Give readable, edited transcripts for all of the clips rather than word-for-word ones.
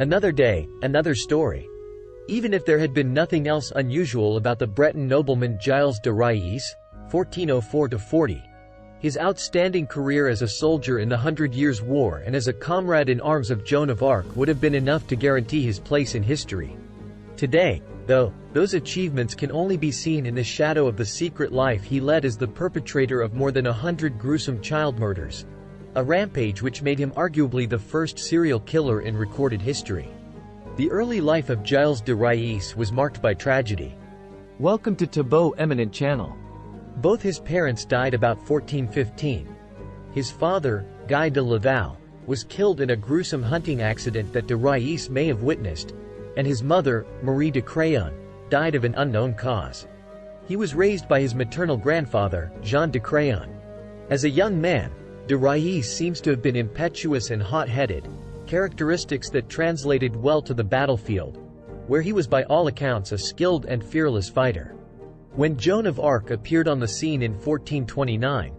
Another day, another story. Even if there had been nothing else unusual about the Breton nobleman Gilles de Rais, 1404–40, his outstanding career as a soldier in the 100 Years' War and as a comrade in arms of Joan of Arc would have been enough to guarantee his place in history. Today, though, those achievements can only be seen in the shadow of the secret life he led as the perpetrator of more than 100 gruesome child murders, a rampage which made him arguably the first serial killer in recorded history. The early life of Gilles de Rais was marked by tragedy. Welcome to Tabot Eminent Channel. Both his parents died about 1415. His father, Guy de Laval, was killed in a gruesome hunting accident that de Rais may have witnessed, and his mother, Marie de Craon, died of an unknown cause. He was raised by his maternal grandfather, Jean de Craon. As a young man, de Rais seems to have been impetuous and hot-headed, characteristics that translated well to the battlefield, where he was by all accounts a skilled and fearless fighter. When Joan of Arc appeared on the scene in 1429,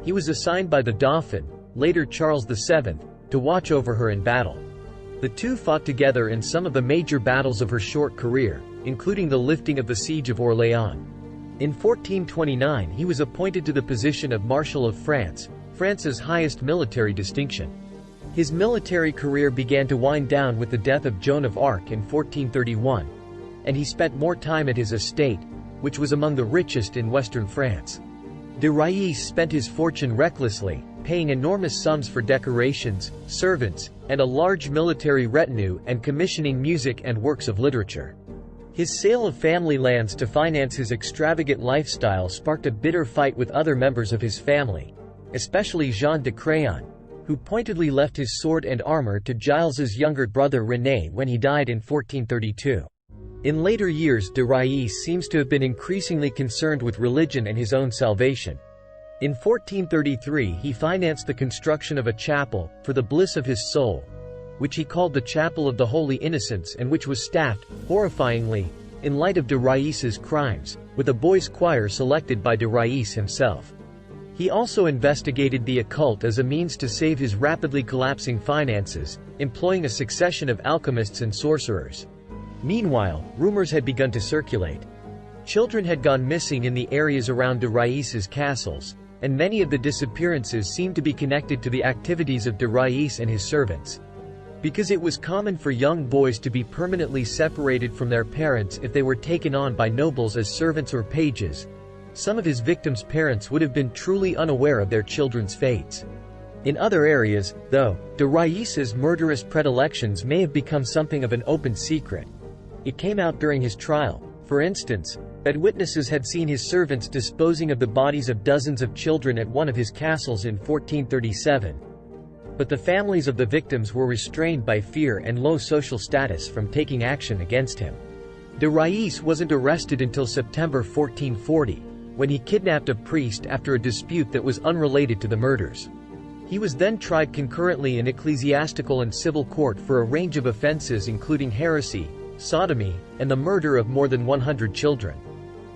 he was assigned by the Dauphin, later Charles VII, to watch over her in battle. The two fought together in some of the major battles of her short career, including the lifting of the Siege of Orléans. In 1429 he was appointed to the position of Marshal of France, France's highest military distinction. His military career began to wind down with the death of Joan of Arc in 1431, and he spent more time at his estate, which was among the richest in western France. De Rais spent his fortune recklessly, paying enormous sums for decorations, servants, and a large military retinue and commissioning music and works of literature. His sale of family lands to finance his extravagant lifestyle sparked a bitter fight with other members of his family, especially Jean de Craon, who pointedly left his sword and armor to Giles's younger brother René when he died in 1432. In later years de Rais seems to have been increasingly concerned with religion and his own salvation. In 1433 he financed the construction of a chapel, for the bliss of his soul, which he called the Chapel of the Holy Innocents and which was staffed, horrifyingly, in light of de Rais's crimes, with a boys' choir selected by de Rais himself. He also investigated the occult as a means to save his rapidly collapsing finances, employing a succession of alchemists and sorcerers. Meanwhile, rumors had begun to circulate. Children had gone missing in the areas around de Rais's castles, and many of the disappearances seemed to be connected to the activities of de Rais and his servants. Because it was common for young boys to be permanently separated from their parents if they were taken on by nobles as servants or pages, some of his victims' parents would have been truly unaware of their children's fates. In other areas, though, de Rais's murderous predilections may have become something of an open secret. It came out during his trial, for instance, that witnesses had seen his servants disposing of the bodies of dozens of children at one of his castles in 1437. But the families of the victims were restrained by fear and low social status from taking action against him. De Rais wasn't arrested until September 1440, when he kidnapped a priest after a dispute that was unrelated to the murders. He was then tried concurrently in ecclesiastical and civil court for a range of offenses including heresy, sodomy, and the murder of more than 100 children.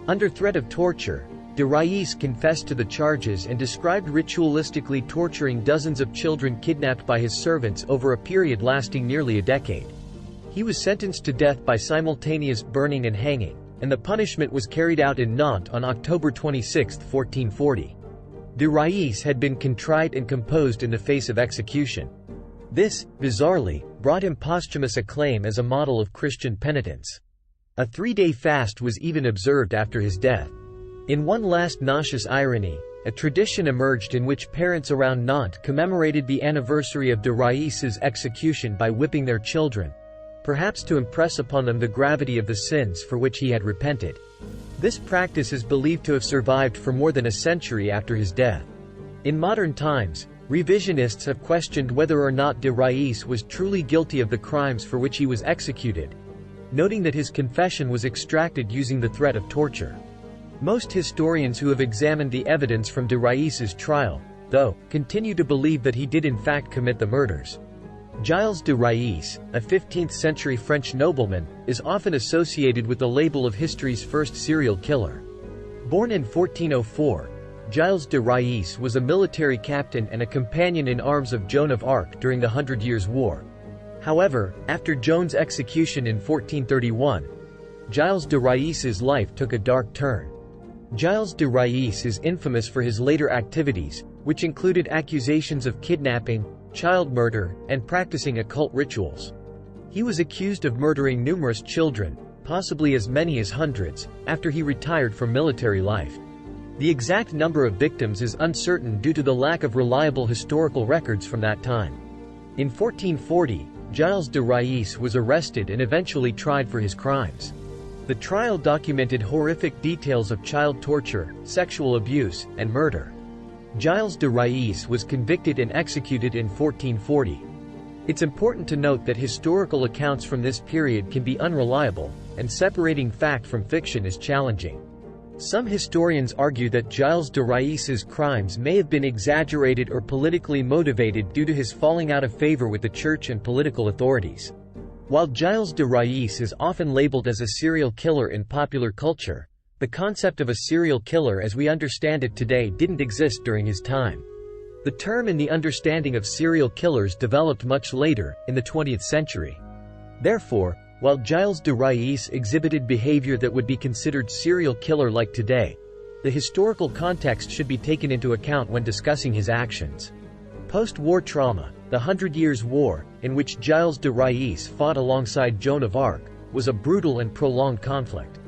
Under threat of torture, de Rais confessed to the charges and described ritualistically torturing dozens of children kidnapped by his servants over a period lasting nearly a decade. He was sentenced to death by simultaneous burning and hanging, and the punishment was carried out in Nantes on October 26, 1440. De Rais had been contrite and composed in the face of execution. This, bizarrely, brought him posthumous acclaim as a model of Christian penitence. A 3-day fast was even observed after his death. In one last nauseous irony, a tradition emerged in which parents around Nantes commemorated the anniversary of de Rais's execution by whipping their children, perhaps to impress upon them the gravity of the sins for which he had repented. This practice is believed to have survived for more than a century after his death. In modern times, revisionists have questioned whether or not de Rais was truly guilty of the crimes for which he was executed, noting that his confession was extracted using the threat of torture. Most historians who have examined the evidence from de Rais's trial, though, continue to believe that he did in fact commit the murders. Gilles de Rais, a 15th-century French nobleman, is often associated with the label of history's first serial killer. Born in 1404, Gilles de Rais was a military captain and a companion in arms of Joan of Arc during the 100 Years' War. However, after Joan's execution in 1431, Gilles de Rais's life took a dark turn. Gilles de Rais is infamous for his later activities, which included accusations of kidnapping, child murder, and practicing occult rituals. He was accused of murdering numerous children, possibly as many as hundreds, after he retired from military life. The exact number of victims is uncertain due to the lack of reliable historical records from that time. In 1440, Gilles de Rais was arrested and eventually tried for his crimes. The trial documented horrific details of child torture, sexual abuse, and murder. Gilles de Rais was convicted and executed in 1440. It's important to note that historical accounts from this period can be unreliable, and separating fact from fiction is challenging. Some historians argue that Gilles de Rais's crimes may have been exaggerated or politically motivated due to his falling out of favor with the church and political authorities. While Gilles de Rais is often labeled as a serial killer in popular culture, the concept of a serial killer as we understand it today didn't exist during his time. The term and the understanding of serial killers developed much later, in the 20th century. Therefore, while Gilles de Rais exhibited behavior that would be considered serial killer-like today, the historical context should be taken into account when discussing his actions. Post-war trauma, the 100 Years' War, in which Gilles de Rais fought alongside Joan of Arc, was a brutal and prolonged conflict.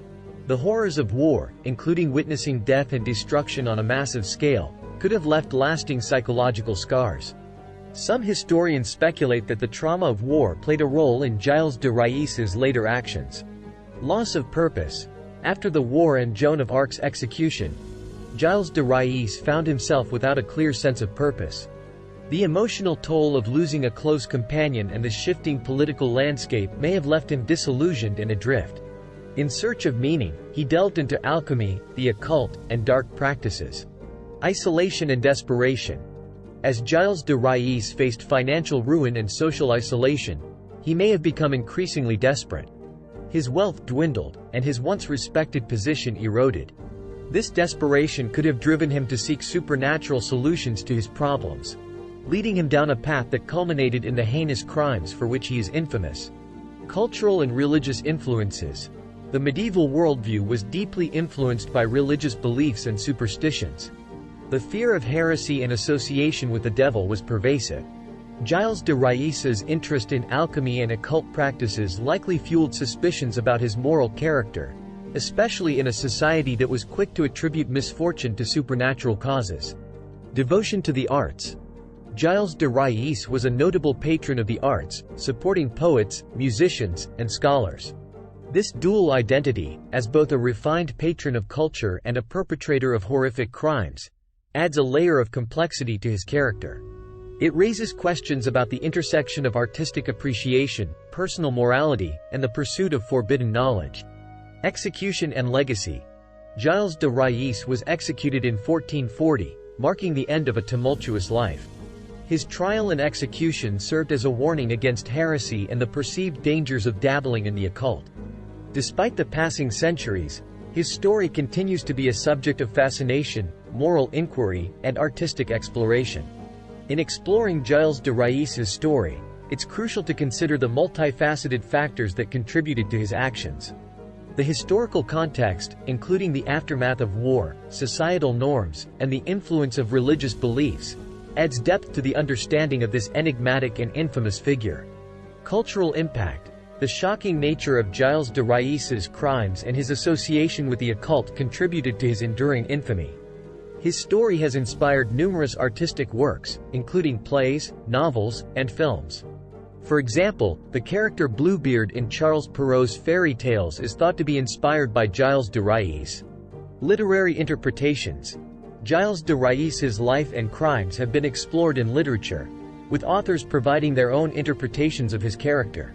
The horrors of war, including witnessing death and destruction on a massive scale, could have left lasting psychological scars. Some historians speculate that the trauma of war played a role in Gilles de Rais's later actions. Loss of purpose. After the war and Joan of Arc's execution, Gilles de Rais found himself without a clear sense of purpose. The emotional toll of losing a close companion and the shifting political landscape may have left him disillusioned and adrift. In search of meaning, he delved into alchemy, the occult, and dark practices. Isolation and desperation. As Gilles de Rais faced financial ruin and social isolation, he may have become increasingly desperate. His wealth dwindled, and his once respected position eroded. This desperation could have driven him to seek supernatural solutions to his problems, leading him down a path that culminated in the heinous crimes for which he is infamous. Cultural and religious influences. The medieval worldview was deeply influenced by religious beliefs and superstitions. The fear of heresy and association with the devil was pervasive. Gilles de Rais's interest in alchemy and occult practices likely fueled suspicions about his moral character, especially in a society that was quick to attribute misfortune to supernatural causes. Devotion to the arts. Gilles de Rais was a notable patron of the arts, supporting poets, musicians, and scholars. This dual identity, as both a refined patron of culture and a perpetrator of horrific crimes, adds a layer of complexity to his character. It raises questions about the intersection of artistic appreciation, personal morality, and the pursuit of forbidden knowledge. Execution and legacy. Gilles de Rais was executed in 1440, marking the end of a tumultuous life. His trial and execution served as a warning against heresy and the perceived dangers of dabbling in the occult. Despite the passing centuries, his story continues to be a subject of fascination, moral inquiry, and artistic exploration. In exploring Gilles de Rais's story, it's crucial to consider the multifaceted factors that contributed to his actions. The historical context, including the aftermath of war, societal norms, and the influence of religious beliefs, adds depth to the understanding of this enigmatic and infamous figure. Cultural impact. The shocking nature of Gilles de Rais's crimes and his association with the occult contributed to his enduring infamy. His story has inspired numerous artistic works, including plays, novels, and films. For example, the character Bluebeard in Charles Perrault's fairy tales is thought to be inspired by Gilles de Rais. Literary interpretations. Gilles de Rais's life and crimes have been explored in literature, with authors providing their own interpretations of his character.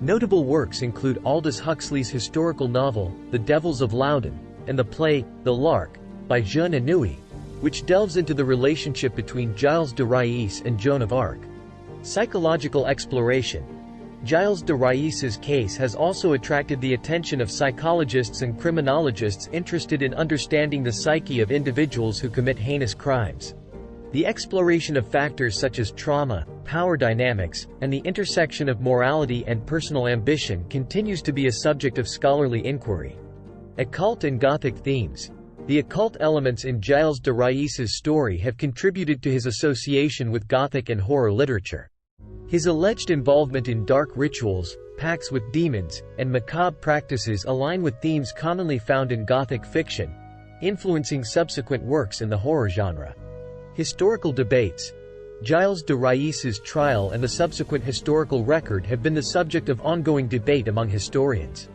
Notable works include Aldous Huxley's historical novel, The Devils of Loudon, and the play, The Lark, by Jean Anouilh, which delves into the relationship between Gilles de Rais and Joan of Arc. Psychological exploration. Gilles de Rais's case has also attracted the attention of psychologists and criminologists interested in understanding the psyche of individuals who commit heinous crimes. The exploration of factors such as trauma, power dynamics, and the intersection of morality and personal ambition continues to be a subject of scholarly inquiry. Occult and Gothic themes. The occult elements in Gilles de Rais's story have contributed to his association with Gothic and horror literature. His alleged involvement in dark rituals, pacts with demons, and macabre practices align with themes commonly found in Gothic fiction, influencing subsequent works in the horror genre. Historical debates. Gilles de Rais's trial and the subsequent historical record have been the subject of ongoing debate among historians.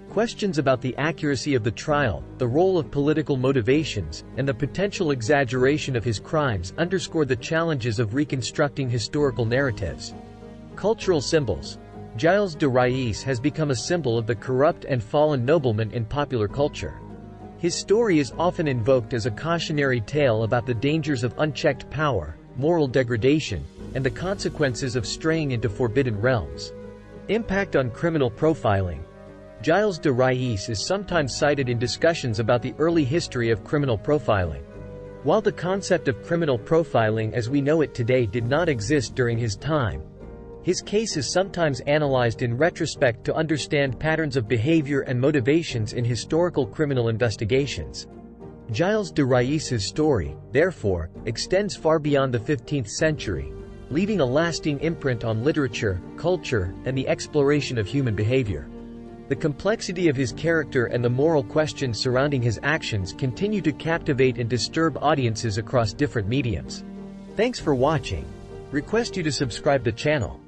Questions about the accuracy of the trial, the role of political motivations, and the potential exaggeration of his crimes underscore the challenges of reconstructing historical narratives. Cultural symbols. Gilles de Rais has become a symbol of the corrupt and fallen nobleman in popular culture. His story is often invoked as a cautionary tale about the dangers of unchecked power, moral degradation, and the consequences of straying into forbidden realms. Impact on criminal profiling. Gilles de Rais is sometimes cited in discussions about the early history of criminal profiling. While the concept of criminal profiling as we know it today did not exist during his time, his case is sometimes analyzed in retrospect to understand patterns of behavior and motivations in historical criminal investigations. Gilles de Rais's story, therefore, extends far beyond the 15th century, leaving a lasting imprint on literature, culture, and the exploration of human behavior. The complexity of his character and the moral questions surrounding his actions continue to captivate and disturb audiences across different mediums. Thanks for watching. Request you to subscribe the channel.